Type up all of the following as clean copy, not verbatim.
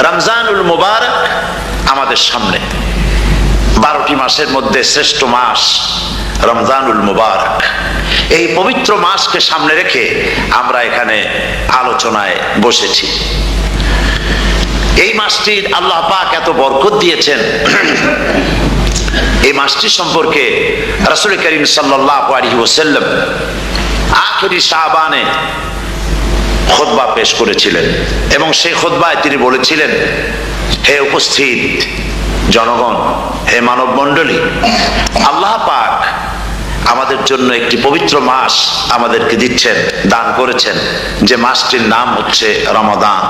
রমজানুল মুবারক আমাদের সামনে, 12টি মাসের মধ্যে শ্রেষ্ঠ মাস রমজানুল মুবারক। এই পবিত্র মাসকে সামনে রেখে আমরা এখানে আলোচনায় বসেছি। এই মাসটির আল্লাহ পাক এত বরকত দিয়েছেন, এই মাসটি সম্পর্কে রাসূল করিম সাল্লাল্লাহু আলাইহি ওয়াসাল্লাম আখিরি শাবানে খুতবা পেশ করেছিলেন এবং সেই খুতবায় তিনি বলেছিলেন, হে উপস্থিত জনগণ, হে মানব মণ্ডলী, আল্লাহ পাক আমাদের জন্য একটি পবিত্র মাস আমাদেরকে দিচ্ছেন, দান করেছেন, যে মাসটির নাম হচ্ছে রমাদান।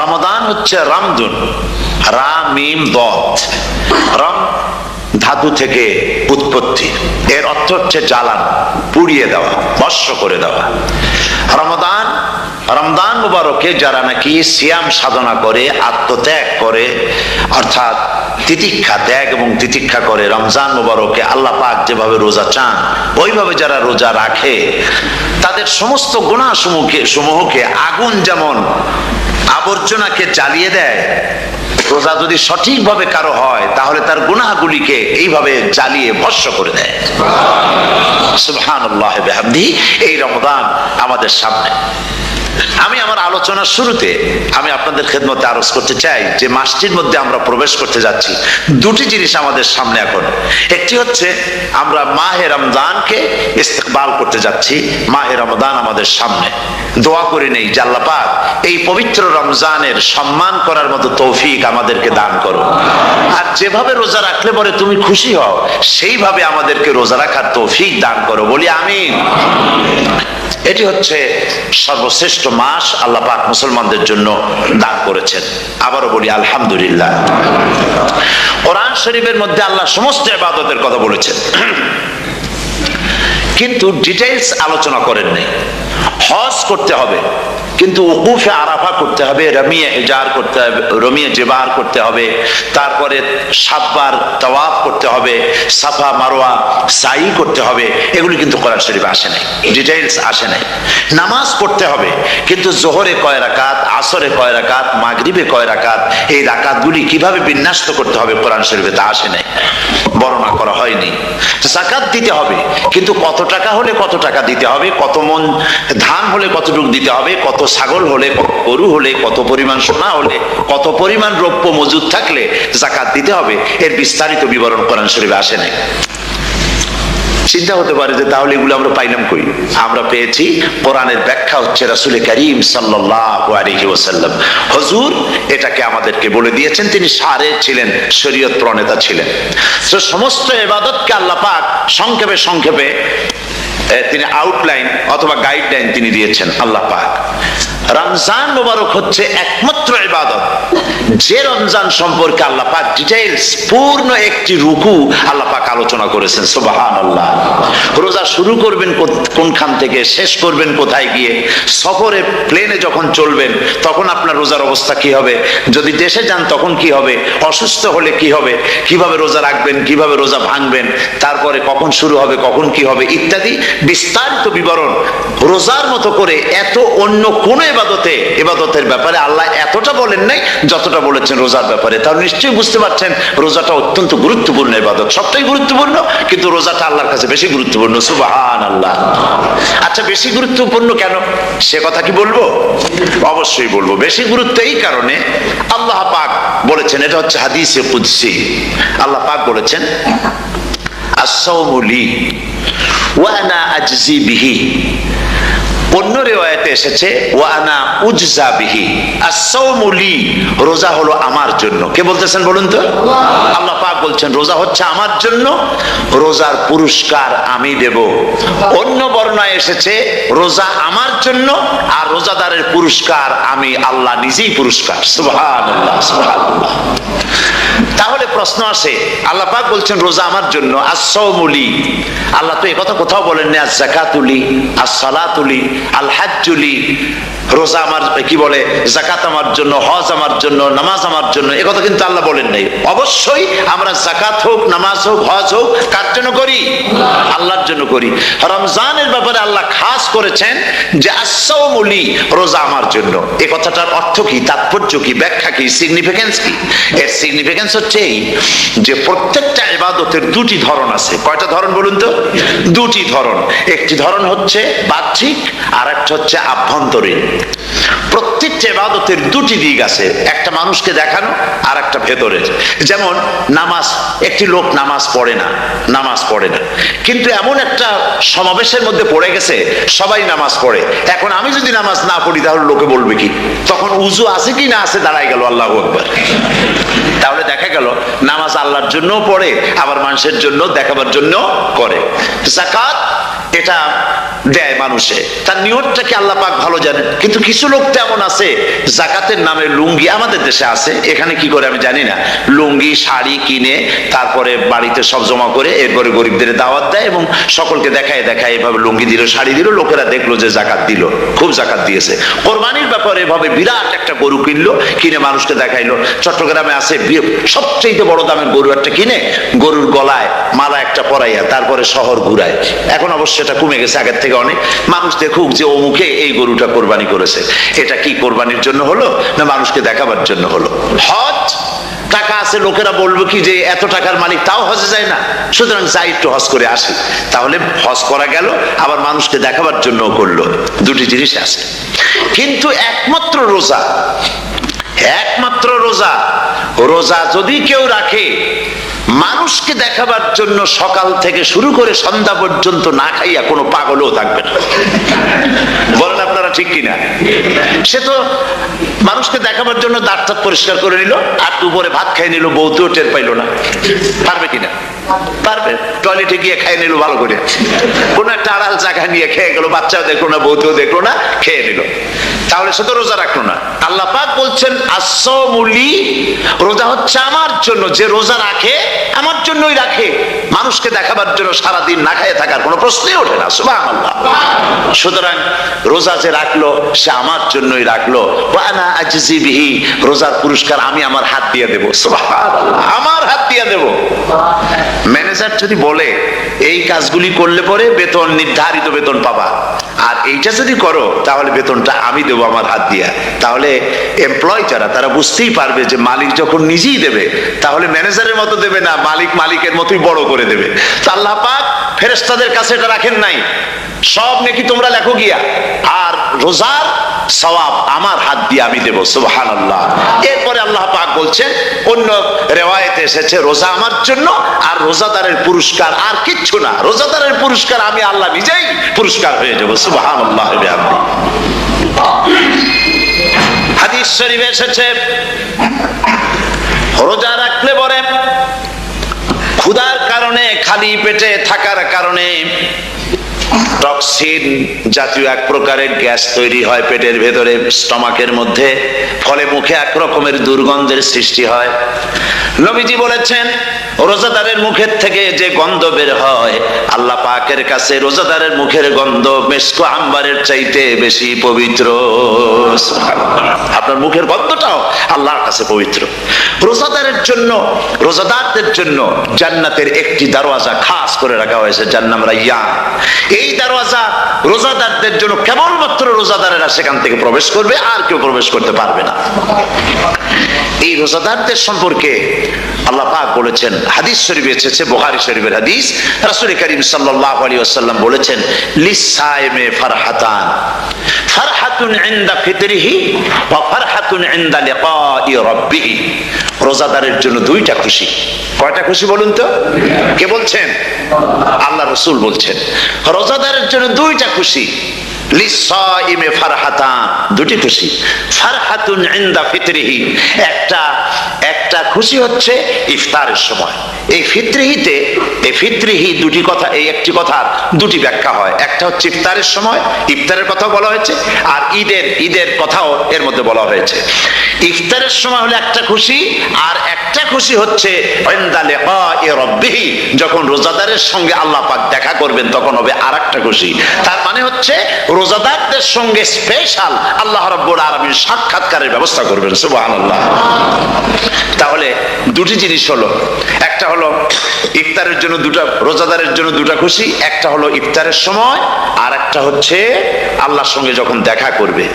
রমাদান হচ্ছে রামদুন, রা মিম দত। রম ধাতু থেকে উৎপত্তি, এর অর্থ হচ্ছে জ্বালান, পুড়িয়ে দেওয়া, ভস্ম করে দেওয়া। রমাদান, রমজান মুবারকে যারা নাকি সিয়াম সাধনা করে, আত্মত্যাগ করে, অর্থাৎ তিতিক্ষা, ত্যাগ এবং তিতিক্ষা করে, রমজান মুবারকে আল্লাহ পাক যেভাবে রোজা চান ওইভাবে যারা রোজা রাখে, তাদের সমস্ত গুনাহ সমূহকে আগুন যেমন আবর্জনাকে জ্বালিয়ে দেয়, রোজা যদি সঠিকভাবে কারো হয় তাহলে তার গুনাহগুলিকে এইভাবে জ্বালিয়ে ভস্ম করে দেয়। সুবহানাল্লাহ ওয়া বিহামদিহি। এই রমাদান আমাদের সামনে। আমি আমার আলোচনার শুরুতে আমি আপনাদের খেদমতে আরজ করতে চাই যে মাসটির মধ্যে আমরা প্রবেশ করতে যাচ্ছি, দুটি জিনিস আমাদের সামনে এখন। একটি হচ্ছে আমরা মাহে রমজানকে ইস্তেকবাল করতে যাচ্ছি, মাহে রমজান আমাদের সামনে। দোয়া করে নেই যে আল্লাহ পাক এই পবিত্র রমজানের সম্মান করার মতো তৌফিক আমাদেরকে দান করো, আর যেভাবে রোজা রাখলে পরে তুমি খুশি হও সেইভাবে আমাদেরকে রোজা রাখার তৌফিক দান করো, বলি আমিন। এটি হচ্ছে সর্বশ্রেষ্ঠ মাস আল্লাহ পাক মুসলমানদের জন্য দান করেছেন। আবারও বলি আলহামদুলিল্লাহ। কোরআন শরীফের মধ্যে আল্লাহ সমস্ত ইবাদতের কথা বলেছেন, কিন্তু ডিটেইলস আলোচনা করেন নাই। হজ করতে হবে, কিন্তু উকুফে আরাফা করতে হবে, রমিয়ে হিজার করতে হবে, রমিয়ে জেবার করতে হবে, তারপরে 7 বার তাওয়াফ করতে হবে, সাফা মারওয়া সাই করতে হবে। এগুলি কিন্তু কোরআন শরীফে আসে নাই, ডিটেইলস আসে নাই। নামাজ পড়তে হবে, কিন্তু জোহরে কয় রাকাত, আসরে কয় রাকাত, মাগরিবে কয় রাকাত, এই রাকাতগুলি কিভাবে বিন্যস্ত করতে হবে কোরআন শরীফে তা আসে নাই, বর্ণনা করা হয়নি। যাকাত দিতে হবে, কিন্তু কত টাকা হলে কত টাকা দিতে হবে, কত মন ধান হলে কতটুকু দিতে হবে, কত ছাগল হলে, কত গরু হলে, কত পরিমাণ সোনা হলে, কত পরিমাণ রৌপ্য মজুদ থাকলে যাকাত দিতে হবে, এর বিস্তারিত বিবরণ কোরআন শরীফে আসে নাই। চিন্তা হতে পারে যে তাহলে এগুলো আমরা পাইলাম কই? আমরা পেয়েছি কোরআনের ব্যাখ্যা হচ্ছে রাসূল করিম সাল্লাল্লাহু আলাইহি ওয়াসাল্লাম। হুজুর এটাকে আমাদেরকে বলে দিয়েছেন, তিনি শারে ছিলেন, শরীয়ত প্রণেতা ছিলেন। তো সমস্ত ইবাদতকে আল্লাহ পাক সংক্ষেপে সংক্ষেপে তিনি আউটলাইন অথবা গাইডলাইন তিনি দিয়েছেন আল্লাহ পাক। রমজান মুবারক হচ্ছে একমাত্র ইবাদত যে রমজান সম্পর্কে আল্লাহ পাক ডিটেইলস পূর্ণ একটি রুকু আল্লাহ পাক আলোচনা করেছেন। সুবহানাল্লাহ। রোজা শুরু করবেন কোনখান থেকে, শেষ করবেন কোথায় গিয়ে, সফরে প্লেনে যখন চলবেন তখন আপনার রোজার অবস্থা কি হবে, যদি দেশে যান তখন কি হবে, অসুস্থ হলে কি হবে, কিভাবে রোজা রাখবেন, কিভাবে রোজা ভাঙবেন, তারপরে কখন শুরু হবে, কখন কি হবে ইত্যাদি বিস্তারিত বিবরণ। রোজার মতো করে এত অন্য কোন ইবাদতের ব্যাপারে আল্লাহ এতটা বলেন নাই যতটা বলেছেন রোজার ব্যাপারে। তাহলে নিশ্চয়ই বুঝতে পারছেন রোজাটা অত্যন্ত গুরুত্বপূর্ণ ইবাদত। সবটাই গুরুত্বপূর্ণ, কিন্তু রোজাটা আল্লাহর কাছে বেশি গুরুত্বপূর্ণ। সুবহানাল্লাহ। আচ্ছা, বেশি গুরুত্বপূর্ণ কেন সে কথা কি বলবো? অবশ্যই বলবো। বেশি গুরুত্ব এই কারণে, আল্লাহ পাক বলেছেন, এটা হচ্ছে হাদিসে কুদসি। আল্লাহ পাক বলেছেন, আস-সাওমু লি ওয়া আনা আজজি বিহি। অন্য রিওয়ায়াতে এসেছে ওয়া আনা উজজা বিহি। আস-সাওমু লি, রোজা হলো আমার জন্য। কে বলতেছেন বলুন তো? আল্লাহ পাক বলছেন রোজা হচ্ছে আমার জন্য, রোজার পুরস্কার আমি দেব। অন্য বর্ণনায় এসেছে রোজা আমার জন্য আর রোজাদারের পুরস্কার আমি আল্লাহ নিজেই পুরস্কার। সুবহানাল্লাহ, সুবহানাল্লাহ। তাহলে প্রশ্ন আসে, আল্লাহ পাক বলছেন রোজা আমার জন্য, আস-সাওমু লি। আল্লাহ তো এই কথা কোথাও বলেননি আজ-যাকাতু লি, আস-সালাতু লি, আল-হাজ্জু লি। রোজা আমার কি বলে, যাকাত আমার জন্য, হজ আমার জন্য, জন্য, নামাজ আমার জন্য, এ কথা কিন্তু আল্লাহ বলেন নাই। অবশ্যই আমরা যাকাত হোক, নামাজ হোক, হজ হোক, কার জন্য করি? আল্লাহর জন্য করি। রমজানের ব্যাপারে আল্লাহ খাস করেছেন যে আস-সাওমু লি, রোজা আমার জন্য। এ কথাটার অর্থ কি, তাৎপর্য কি, ব্যাখ্যা কি, সিগনিফিকেন্স কি? এর সিগনিফিকেন্স হচ্ছে এই যে প্রত্যেকটা ইবাদতের দুটি ধরন আছে। কয়টা ধরন বলুন তো? দুটি ধরন। একটি ধরন হচ্ছে বাহ্যিক, আর একটা হচ্ছে আভ্যন্তরীণ। প্রত্যেকটা ইবাদতের দুটি দিক আছে, একটা মানুষকে দেখানো আর একটা ভেতরের। যেমন নামাজ, একটি লোক নামাজ পড়ে না, কিন্তু এমন একটা সমাবেশের মধ্যে পড়ে গেছে, সবাই নামাজ পড়ে। এখন আমি যদি নামাজ না পড়ি তাহলে লোকে বলবে কি? তখন উজু আছে কি না আছে দাঁড়াই গেল, আল্লাহু আকবার। তাহলে দেখা গেল নামাজ আল্লাহর জন্য পড়ে, আবার মানুষের জন্য দেখাবার জন্য করে। যাকাত এটা দেয় মানুষে, তার নিয়তটাকে আল্লাহ পাক ভালো জানেন। কিন্তু কিছু লোক তেমন আছে, যাকাতের নামে লুঙ্গি, আমাদের দেশে আছে, এখানে কি করে আমি জানি না, লুঙ্গি শাড়ি কিনে তারপরে বাড়িতে সব জমা করে এরপরে গরিবদের দাওয়াত দেয় এবং সকলকে দেখায় এভাবে লুঙ্গি দিল, শাড়ি দিল, লোকেরা দেখলো যে যাকাত দিল, খুব যাকাত দিয়েছে। কোরবানির ব্যাপারে এভাবে বিরাট একটা গরু কিনলো, কিনে মানুষকে দেখাইলো। চট্টগ্রামে আছে সবচেয়ে বড় দামের গরু একটা কিনে গরুর গলায় মালা একটা পরাইয়া তারপরে শহর ঘুরায়। এখন অবশ্য এটা কমে গেছে আগের থেকে অনেক। মানুষ দেখুক যে অমুকে এই গরুটা কোরবানি করেছে। এটা কি কোরবানির জন্য হলো না মানুষকে দেখাবার জন্য হলো? হজ, টাকা আছে, লোকেরা বলবো কি যে এত টাকার মালিক তাও হজে যায় না, সুতরাং যাই একটু হজ করে আসি। তাহলে হজ করা গেল, আবার মানুষকে দেখাবার জন্য করলো। দুটি জিনিস আছে। কিন্তু একমাত্র রোজা যদি কেউ রাখে মানুষকে দেখাবার জন্য, সকাল থেকে শুরু করে সন্ধ্যা পর্যন্ত না খাইয়া কোনো পাগলও থাকবে না। বলেন আপনারা ঠিক কিনা? সে তো মানুষকে দেখাবার জন্য দাঁত পরিষ্কার করে নিল, আর দুপুরে ভাত খাই নিল, বউতেও টের পাইল না। পারবে কিনা? পারবে। টয়লেটে গিয়ে খাই নিল ভালো করে, কোনো একটা আড়াল জায়গা নিয়ে খেয়ে গেল, বাচ্চাও দেখলো না, বউতেও দেখলো না, খেয়ে নিল। তাহলে সে তো রোজা রাখলো না। আল্লাহ পাক বলছেন আস-সাওমু লি, রোজা হচ্ছে আমার জন্য। যে রোজা রাখে আমার জন্যই রাখে, মানুষকে দেখাবার জন্য সারাদিন না খেয়ে থাকার কোনো প্রশ্নই ওঠে না। সুবহানাল্লাহ। সুতরাং রোজা যে রাখলো সে আমার জন্যই রাখলো। ওয়া আনা আজজি বিহি, রোজার পুরস্কার আমি আমার হাত দিয়ে দেব। সুবহানাল্লাহ, আমার হাত দিয়ে দেব। ম্যানেজার যদি বলে এই কাজগুলি করলে পরে বেতন, নির্ধারিত বেতন পাবা, আর এইটা যদি করো তাহলে বেতনটা আমি দেবো আমার হাত দিয়া, তাহলে এমপ্লয় যারা তারা বুঝতেই পারবে যে মালিক যখন নিজেই দেবে তাহলে ম্যানেজারের মতো দেবে না, মালিক মালিকের মতোই বড় করে দেবে। তো আল্লাহ পাক ফেরেশতাদের কাছে এটা রাখেন নাই, সব নাকি তোমরা লেখো গিয়া, আর রোজার সওয়াব আমার হাত দিয়ে আমি দেব। সুবহানাল্লাহ। এরপরে আল্লাহ পাক বলছেন, অন্য রিওয়ায়াতে এসেছে রোজা আমার জন্য, আর রোজাদারের পুরস্কার আর কিচ্ছু না, রোজাদারের পুরস্কার আমি আল্লাহ নিজেই পুরস্কার হয়ে যাব। সুবহানাল্লাহ। হাদিস শরীফে এসেছে রোজা রাখলে পরে ক্ষুধার কারণে, খালি পেটে থাকার কারণে টক্সিন জাতীয় এক প্রকারের গ্যাস তৈরি হয় পেটের ভেতরে, স্টমাকের মধ্যে, ফলে মুখে এক রকমের দুর্গন্ধের সৃষ্টি হয়। নবীজি বলেছেন রোজাদারের মুখের থেকে যে গন্ধ বের হয় আল্লাহ পাকের কাছে রোজাদারের মুখের গন্ধ মেসকো আম্বারের চাইতে বেশি পবিত্র। আপনার মুখের গন্ধটাও আল্লাহর কাছে পবিত্র। রোজাদারদের জন্য জান্নাতের একটি দরওয়াজা খাস করে রাখা হয়েছে, যার নাম রাইয়ান। এই দরওয়াজা রোজাদারদের জন্য, কেবলমাত্র রোজাদারেরা সেখান থেকে প্রবেশ করবে, আর কেউ প্রবেশ করতে পারবে না। এই রোজাদারদের সম্পর্কে আল্লাহ পাক বলেছেন, হাদিস শরীফে এসেছে, বুখারী শরীফের হাদিস, রাসূল করিম সাল্লাল্লাহু আলাইহি ওয়াসাল্লাম বলেছেন লিস-সাইমে ফারহাতান, ফারহাতুন ইনদা ফিতরিহি ওয়া ফারহাতুন ইনদা লিকাই রাব্বিহি। রোজাদারের জন্য দুইটা খুশি। কয়টা খুশি বলুন তো? কে বলছেন? আল্লাহ রাসূল বলছেন রোজাদারের জন্য দুইটা খুশি। লিস-সাইমে ফারহাতান, দুটি খুশি। ফারহাতুন ইনদা ফিতরিহি, একটা খুশি হচ্ছে ইফতারের সময়। এই ফিতরিহি দুটি কথা, এই একটি কথার দুটি ব্যাখ্যা হয়। একটা হচ্ছে ইফতারের সময়, ইফতারের কথা বলা হয়েছে, আর ঈদের কথাও এর মধ্যে বলা হয়েছে। ইফতারের সময় হলে একটা খুশি, আর একটা খুশি হচ্ছে ইনদা লিকাই রাব্বিহি, যখন রোজাদারের সঙ্গে আল্লাহ পাক দেখা করবেন তখন হবে আরেকটা খুশি। তার মানে হচ্ছে রোজাদারদের সঙ্গে স্পেশাল আল্লাহ রাব্বুল আলামিন সাক্ষাৎকারের ব্যবস্থা করবেন। সুবহানাল্লাহ। তাহলে দুটি জিনিস হলো, একটা হলো ইফতারের জন্য দুটা, রোজাদারের জন্য দুটা খুশি, একটা হলো ইফতারের সময়, আর একটা হচ্ছে আল্লাহর সঙ্গে যখন দেখা করবে।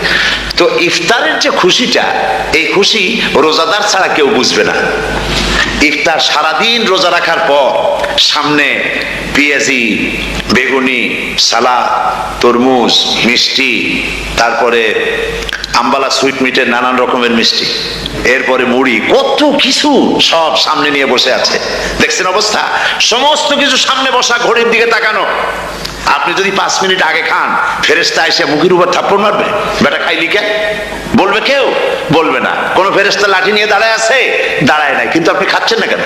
তো ইফতারের যে খুশিটা, এই খুশি রোজাদার ছাড়া কেউ বুঝবে না। ইফতার সারাদিন রোজা রাখার পর সামনে পেঁয়াজি, বেগুনি, সালাদ, তরমুজ, মিষ্টি, তারপরে আম্বালা সুইট মিটের নানান রকমের মিষ্টি, এরপরে মুড়ি, কত কিছু সব সামনে নিয়ে বসে আছে। দেখছেন অবস্থা? সমস্ত কিছু সামনে বসা, ঘড়ির দিকে তাকানো। আপনি যদি 5 মিনিট আগে খান, ফেরেশতা এসে মুখের উপর থাপ্পড় মারবে, বেটা খাইলি কেন? বলবে কেউ? বলবে না। কোন ফেরেশতা লাঠি নিয়ে দাঁড়ায় আছে? দাঁড়ায় নাই। কিন্তু আপনি খাচ্ছেন না কেন?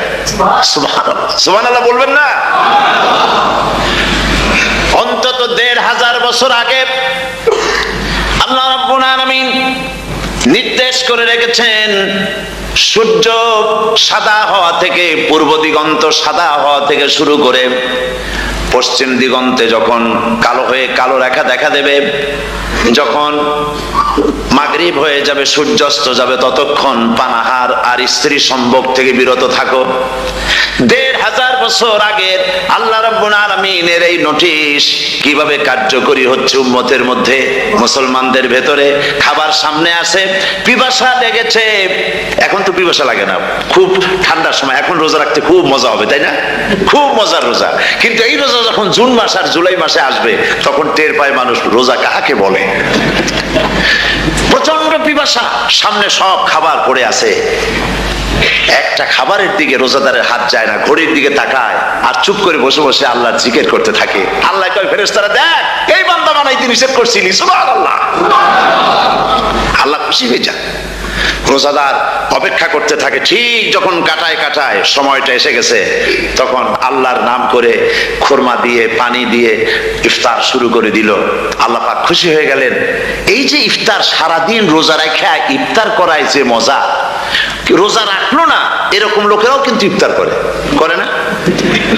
সুবহানাল্লাহ, সুবহানাল্লাহ বলবেন না? অন্তত 1500 বছর আগে আল্লাহ রাব্বুল আলামিন নির্দেশ করে রেখেছেন, সূর্য সাদা হওয়া থেকে, পূর্ব দিগন্ত সাদা হওয়া থেকে শুরু করে পশ্চিম দিগন্তে যখন কালো হয়ে কালো রেখা দেখা দেবে, যখন মাগরিব হয়ে যাবে, সূর্যাস্ত যাবে, ততক্ষণ পানাহার আর স্ত্রী সম্ভোগ থেকে বিরত থাকো। 1500 বছর আগের আল্লাহ রাব্বুল আলামিনের এই নোটিশ কিভাবে কার্যকরী হচ্ছে উম্মতের মধ্যে, মুসলমানদের ভেতরে। খাবার সামনে আছে, পিপাসা লেগেছে। এখন তো পিপাসা লাগে না, খুব ঠান্ডার সময়, এখন রোজা রাখতে খুব মজা হবে, তাই না? খুব মজার রোজা। কিন্তু এই রোজা যখন জুন মাস আর জুলাই মাসে আসবে, তখন টের পায় মানুষ রোজা কাকে বলে। প্রচন্ড পিপাসা, সামনে সব খাবার পড়ে আছে, একটা খাবারের দিকে রোজাদারের হাত যায় না, ঘড়ির দিকে তাকায় আর চুপ করে বসে বসে আল্লাহর জিকির করতে থাকে। আল্লাহ কয়, ফেরেশতারা দেখ, এই বান্দা বানাইতে নিষেধ করছিলি। সুবহানাল্লাহ। আল্লাহ খুশি হয়ে যায়। রোজাদার অপেক্ষা করতে থাকে, ঠিক যখন কাটায় কাটায় সময়টা এসে গেছে, তখন আল্লাহর নাম করে খুরমা দিয়ে, পানি দিয়ে ইফতার শুরু করে দিল। আল্লাহ পাক খুশি হয়ে গেলেন। এই যে ইফতার, সারাদিন রোজা রাখা ইফতার করায় যে মজা, রোজা রাখলো না এরকম লোকেরাও কিন্তু ইফতার করে, করে না?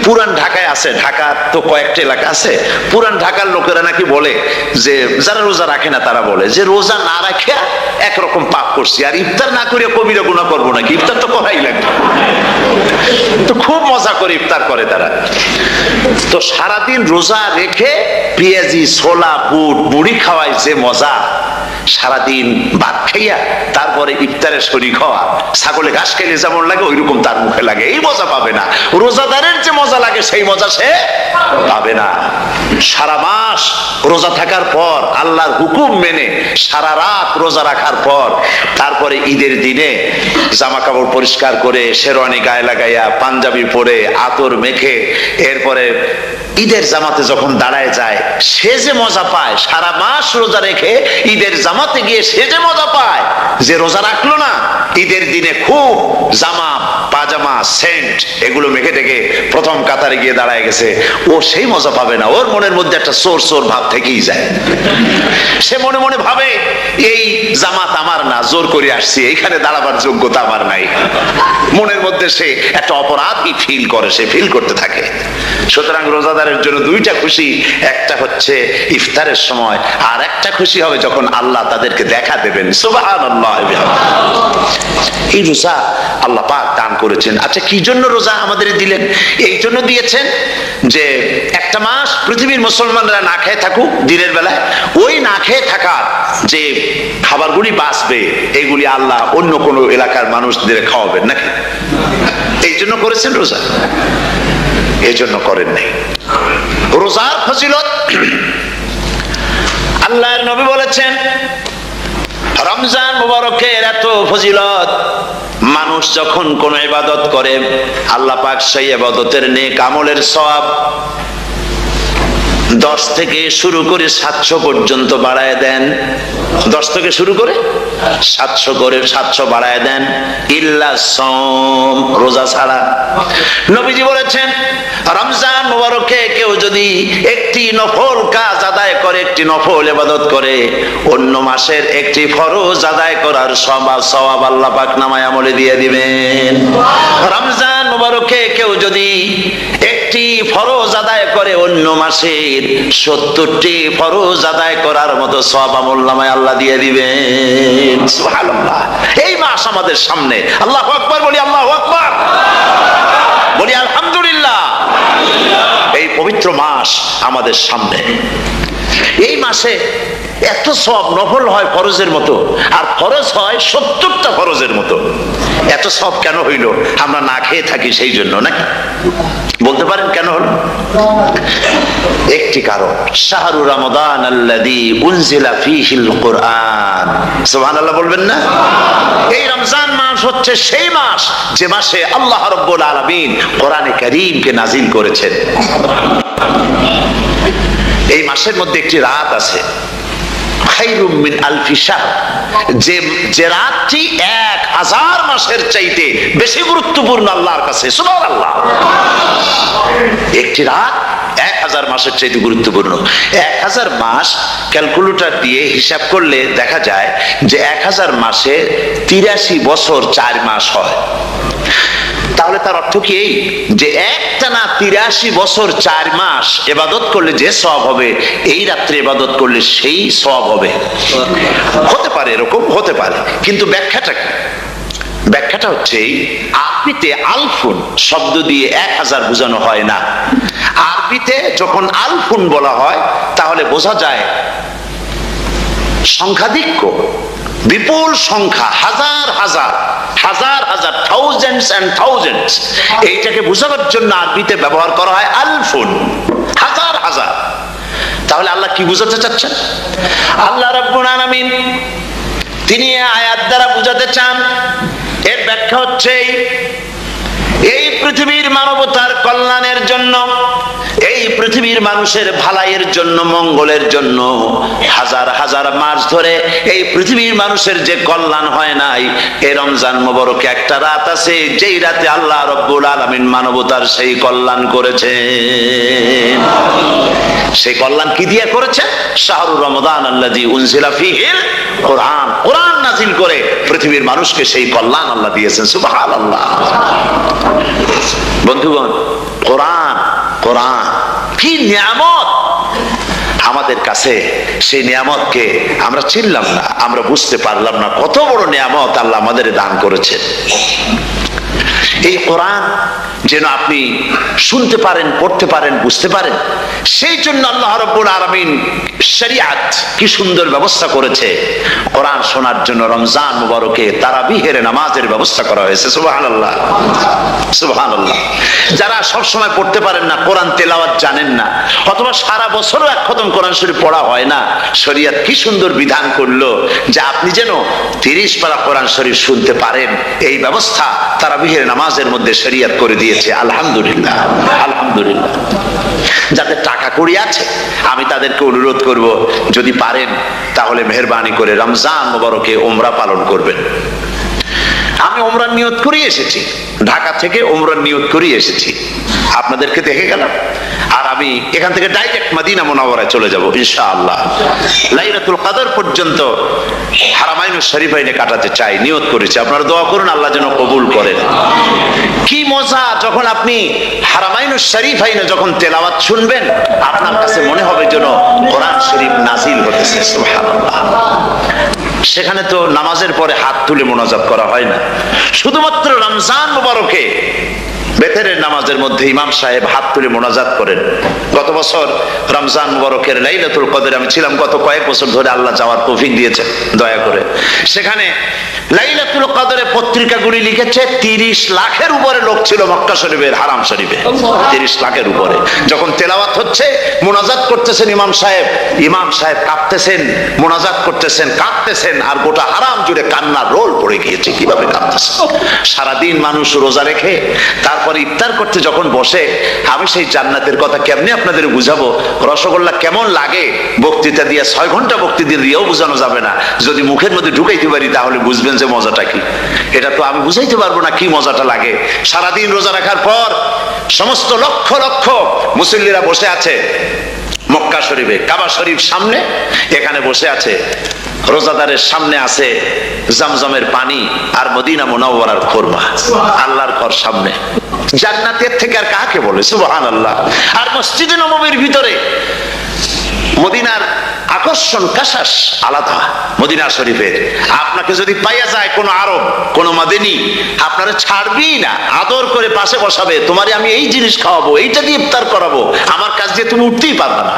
পুরান ঢাকায় আছে, ঢাকা তো কয়েকটা এলাকা আছে, পুরান ঢাকার লোকেরা নাকি বলে যে, যারা রোজা রাখে না তারা বলে যে, রোজা না রাখে একরকম পাপ করছি, আর ইফতার না করে কবিরা গুনাহ করবো নাকি? ইফতার তো করাই লাগবে। তো খুব মজা করে ইফতার করে তারা। তো সারাদিন রোজা রেখে পেঁয়াজি, ছোলা, বুট, মুড়ি খাওয়ায় যে মজা, সারাদিন ভাত খাইয়া তারপরে ইফতারের শরীক হওয়া, ছাগলে ঘাস খাইলে যেমন লাগে ওইরকম তার মুখে লাগে, এই মজা পাবে না। রোজাদারের যে মজা লাগে সেই মজা সে পাবে না। সারা মাস রোজা থাকার পর, আল্লাহর হুকুম মেনে সারা রাত রোজা রাখার পর, তারপরে ঈদের দিনে জামা কাপড় পরিষ্কার করে, শেরওয়ানি গায়ে লাগাইয়া, পাঞ্জাবি পরে, আতর মেখে, এরপরে ঈদের জামাতে যখন দাঁড়ায় যায়, সে যে মজা পায়, সারা মাস রোজা রেখে ঈদের জামাতে গিয়ে সে যে মজা পায়, যে রোজা রাখলো না, ঈদের দিনে খুব জামা, পাজামা, সেন্ট এগুলো মেখে টেকে প্রথম কাতারে গিয়ে দাঁড়ায় গেছে, ও সেই মজা পাবে না। ওর মনের মধ্যে একটা চোর চোর ভাব থেকেই যায়। সে মনে মনে ভাবে, এই জামাত আমার না, জোর করে আসছি, এখানে দাঁড়াবার যোগ্যতা আমার নাই। মনের মধ্যে সে একটা অপরাধী ফিল করে, সে ফিল করতে থাকে। সুতরাং রোজাদারের জন্য দুইটা খুশি, একটা হচ্ছে ইফতারের সময়, আর একটা খুশি হবে যখন আল্লাহ তাদেরকে দেখা দেবেন। সুবহানাল্লাহ। এই রোজা আল্লাহ পাক দান করেছেন। আচ্ছা, কি জন্য রোজা আমাদের দিলেন? এই জন্য দিয়েছেন যে একটা মাস পৃথিবীর মুসলমানরা না খেয়ে থাকুক দিনের বেলায়, ওই না খেয়ে থাকার যে খাবারগুলি বাঁচবে, এগুলি আল্লাহ অন্য কোন এলাকার মানুষদের খাওয়াবেন নাকি? এই জন্য করেছেন রোজা, এই জন্য করেন নাই। রোজার ফজিলত আল্লাহর নবী বলেছেন, রমজান মুবারকের এত ফজিলত, মানুষ যখন কোন ইবাদত করে, আল্লাহ পাক সেই ইবাদতের নেক আমলের সওয়াব 10 থেকে শুরু করে 700 পর্যন্ত বাড়ায় দেন। 10 থেকে শুরু করে 700 বাড়ায় দেন, ইল্লা সাওম, রোজা ছাড়া। নবীজি বলেছেন, রমজান মুবারকে কেউ যদি একটি নফল কাজ আদায় করে, একটি নফল ইবাদত করে, অন্য মাসের একটি ফরজ আদায় করার সওয়াব আল্লাহ পাক নামায় আমলে দিয়ে দিবেন। রমজান মুবারকে কেউ যদি একটি ফরজ আদায় করে অন্য মাসের 70টি ফরজ আদায় করার মতো সওয়াব আমলনামায় আল্লাহ দিয়ে দিবেন। সুবহানাল্লাহ। এই মাস আমাদের সামনে। আল্লাহু আকবার বলি, আল্লাহু আকবার বলি, আলহামদুলিল্লাহ। এই পবিত্র মাস আমাদের সামনে। এই মাসে এত সওয়াব, নফল হয় ফরজের মতো, আর ফরজ হয় 70টা ফরজের মতো। এত সওয়াব কেন হইল? আমরা না খেয়ে থাকি সেই জন্য নাকি? বলতে পারেন কেন হলো? একটি কারণ, শাহরু রমাদান আল্লাযী উনজিলা ফীহিল কুরআন। সুবহানাল্লাহ বলবেন না? এই রমজান মাস হচ্ছে সেই মাস যে মাসে আল্লাহ রাব্বুল আলামিন কোরআনে কারীমকে নাজিল করেছেন। এই মাসের মধ্যে একটি রাত আছে, খায়রুম মিন আলফি শাহর, যে রাতটি 1000 মাসের চাইতে বেশি গুরুত্বপূর্ণ আল্লাহর কাছে। সুবহানাল্লাহ। একটি রাত 1000 মাসের চাইতে গুরুত্বপূর্ণ। 1000 মাস ক্যালকুলেটর দিয়ে হিসাব করলে দেখা যায় যে 1000 মাসে 83 বছর 4 মাস হয়। তাহলে তার অর্থ কি এই যে একটানা 83 বছর 4 মাস ইবাদত করলে যে সওয়াব হবে, এই রাত্রে ইবাদত করলে সেই সওয়াব হবে? হতে পারে, এরকম হতে পারে, কিন্তু ব্যাখ্যাটা কি? ব্যাখ্যাটা হচ্ছে আরবিতে আলফুন শব্দ দিয়ে 1000 বোঝানো হয় না। আরবিতে যখন আলফুন বলা হয় তাহলে বোঝা যায় সংখ্যাধিক্য, বিপুল সংখ্যা, হাজার হাজার হাজার হাজার, থাউজেন্ডস এন্ড থাউজেন্ডস। এইটাকে বোঝানোর জন্য আরবিতে ব্যবহার করা হয় আলফুন, হাজার হাজার। তাহলে আল্লাহ কি বোঝাতে চাচ্ছেন? আল্লাহ রাব্বুল আলামিন তিনি আয়াত দ্বারা বোঝাতে চান, এর ব্যাখ্যা হচ্ছে এই পৃথিবীর মানবতার কল্যাণের জন্য, এই পৃথিবীর মানুষের ভালাইয়ের জন্য, মঙ্গলের জন্য হাজার হাজার মাস ধরে এই পৃথিবীর মানুষের যে কল্যাণ হয় নাই, এই রমজান মোবারকে একটা রাত আছে যেই রাতে আল্লাহ রাব্বুল আলামিন মানবতার সেই কল্যাণ করেছেন। সেই কল্যাণ কি দিয়ে করেছেন? শাহরু রমাদান আল্লাযী উনজিলা ফীহিল কুরআন, কোরআন নাজিল করে পৃথিবীর মানুষকে সেই কল্যাণ আল্লাহ দিয়েছেন। সুবহানাল্লাহ। বন্ধুগণ, কোরআন, কোরআন কি নিয়ামত আমাদের কাছে! সেই নিয়ামতকে আমরা চিনলাম না, আমরা বুঝতে পারলাম না কত বড় নিয়ামত আল্লাহ আমাদের দান করেছেন। এই কোরআন যেন আপনি শুনতে পারেন, পড়তে পারেন, বুঝতে পারেন, সেই জন্য আল্লাহ রাব্বুল আলামিন শরীয়ত কি সুন্দর ব্যবস্থা করেছে। কোরআন শোনার জন্য রমজান মুবারকে তারাবিহের নামাজের ব্যবস্থা করা হয়েছে। সুবহানাল্লাহ, সুবহানাল্লাহ। যারা সব সময় পড়তে পারেন না, কোরআন তেলাওয়াত জানেন না, অথবা সারা বছরও এক খতম কোরআন শরীফ পড়া হয় না, শরীয়ত কি সুন্দর বিধান করলো যে আপনি যেন 30 পারা কোরআন শরীফ শুনতে পারেন। এই ব্যবস্থা তারাবিহের নামাজের মধ্যে শরীয়ত করে দিয়েছে। আলহামদুলিল্লাহ, আলহামদুলিল্লাহ। যাদের টাকা কড়ি আছে আমি তাদেরকে অনুরোধ করব, যদি পারেন তাহলে মেহেরবানি করে রমজান মুবারকে উমরা পালন করবেন। আমি উমরার নিয়ত করে এসেছি, ঢাকা থেকে উমরার নিয়ত করে এসেছি, আপনাদেরকে দেখে গেলাম। আর আমি এখান থেকে ডাইরেক্ট মদিনা মুনাওয়ারায় চলে যাব ইনশাআল্লাহ। লাইলাতুল কদর পর্যন্ত হারামাইনুশ শরীফাইনে কাটাতে চাই, নিয়ত করেছি। আপনারা দোয়া করুন আল্লাহ যেন কবুল করেন। কি মজা যখন আপনি হারামাইনুশ শরীফাইনে যখন তেলাওয়াত শুনবেন, আপনার কাছে মনে হবে যেন কোরআন শরীফ নাজিল হতেছে। সুবহানাল্লাহ। সেখানে তো নামাজের পরে হাত তুলে মোনাজাত করা হয় না, শুধুমাত্র রমজান মুবারকে বেতেরের নামাজের মধ্যে ইমাম সাহেব হাত তুলে মোনাজাত করেন। গত বছর রমজান মুবারকের লাইলাতুল কদরে আমি ছিলাম, গত কয়েক বছর ধরে আল্লাহ যাওয়ার তৌফিক দিয়েছেন দয়া করে। সেখানে লাইলাতুল কদরে পত্রিকাগুলি লিখেছে 30 লাখের উপরে লোক ছিল মক্কা শরীফের, হারাম শরীফে 30 লাখের উপরে। যখন তেলাওয়াত হচ্ছে, মোনাজাত করতেছেন ইমাম সাহেব কাঁপতেছেন, মোনাজাত করতেছেন, কাঁদতেছেন, আর গোটা হারাম জুড়ে কান্নার রোল পড়ে গিয়েছে। কিভাবে কাঁদতেছে! সারাদিন মানুষ রোজা রেখে তারপরে ইফতার করতে যখন বসে, আমি সেই জান্নাতের কথা কেমনে আপনাদের বুঝাবো? রসগোল্লা কেমন লাগে বক্তৃতা দিয়ে 6 ঘন্টা বক্তৃতা দিয়েও বোঝানো যাবে না। যদি মুখের মধ্যে ঢুকাইতে পারি তাহলে বুঝবেন যে মজাটা কি। এটা তো আমি বুঝাইতে পারবো না কি মজাটা লাগে। সারাদিন রোজা রাখার পর সমস্ত লক্ষ লক্ষ মুসল্লিরা বসে আছে মক্কা শরীফে, কাবা শরীফ সামনে, এখানে বসে আছে। রোজাদারের সামনে আছে জামজামের পানি আর মদিনা মুনাওয়ারার খুরমা। আল্লাহর ঘর সামনে, জান্নাতের থেকে আর কাকে বলে, সুবহানাল্লাহ। আর মসজিদে নববীর ভিতরে মদিনার আকর্ষণ কাশাস আলাদা। মদিনা শরীফের আপনাকে যদি পাইয়া যায় কোন আরব, কোন মাদিনী, আপনারা ছাড়বি না, আদর করে পাশে বসাবে, তোমারে আমি এই জিনিস খাওয়াবো, এইটা দিয়ে ইফতার করাবো, আমার কাছ দিয়ে তুমি উঠতেই পারবে না,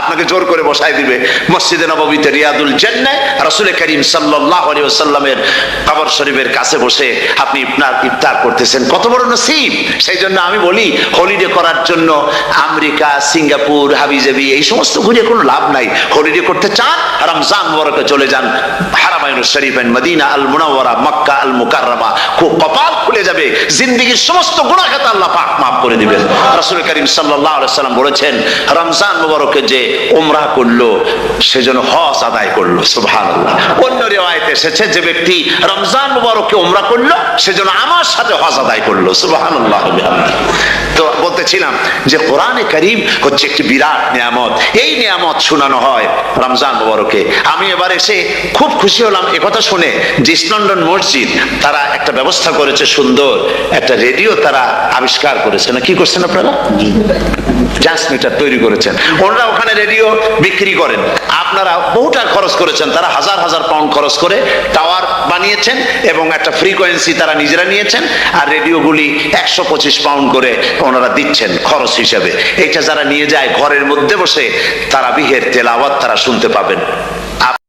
আপনাকে জোর করে বসাই দিবে। মসজিদে নববীতে রিয়াদুল জান্নাহ রাসূল করিম সাল্লাল্লাহু আলাইহি ওয়াসাল্লামের কবর শরীফের কাছে বসে আপনি ইফতার করতেছেন, কত বড় নসিব। সেই জন্য আমি বলি, হলিডে করার জন্য আমেরিকা, সিঙ্গাপুর, হাবিজাবি এই সমস্ত ঘুরে কোনো লাভ নাই। হলিডে করতে চান, রমজান মুবারকে চলে যান হারামাইনুশ শরীফাইন, মদিনা আল মুনাওয়ারা, মক্কা আল মুকাররমা, খুব কপাল খুলে যাবে, জিন্দেগীর সমস্ত গুনাহ খাতা আল্লাহ পাক maaf করে দিবেন। রাসূল করিম সাল্লাল্লাহু আলাইহি ওয়াসাল্লাম বলেছেন, রমজান মুবারকে যে উমরা করলো সেজন্য হজ আদায় করলো, সুবহানাল্লাহ। অন্য রিওয়ায়াতে এসেছে, যে ব্যক্তি রমজান মুবারকে উমরা করলো সেজন্য আমার সাথে হজ আদায় করলো, সুবহানাল্লাহ। তো বলতেছিলাম যে কোরআনে কারীম হচ্ছে একটি বিরাট নিয়ামত, এই নিয়ামত শোনানো হয় রমজান মুবারকে। আমি এবার এসে খুব খুশি হলাম একথা শুনে যে ইস্ট লন্ডন মসজিদ তারা একটা ব্যবস্থা করেছে, সুন্দর একটা রেডিও তারা আবিষ্কার করেছে, না কি করছেন আপনারা, ট্রান্সমিটার তৈরি করেছেন। ওনারা ওখানে রেডিও বিক্রি করেন, আপনারা বহুটা খরচ করেছেন, তারা হাজার হাজার পাউন্ড খরচ করে টাওয়ার বানিয়েছেন এবং একটা ফ্রিকোয়েন্সি তারা নিজেরা নিয়েছেন, আর রেডিওগুলি 125 পাউন্ড করে ওনারা দিচ্ছেন খরচ হিসেবে। এটা যারা নিয়ে যায় ঘরের মধ্যে বসে তারাবিহের তেলাওয়াত তারা শুনতে পাবেন।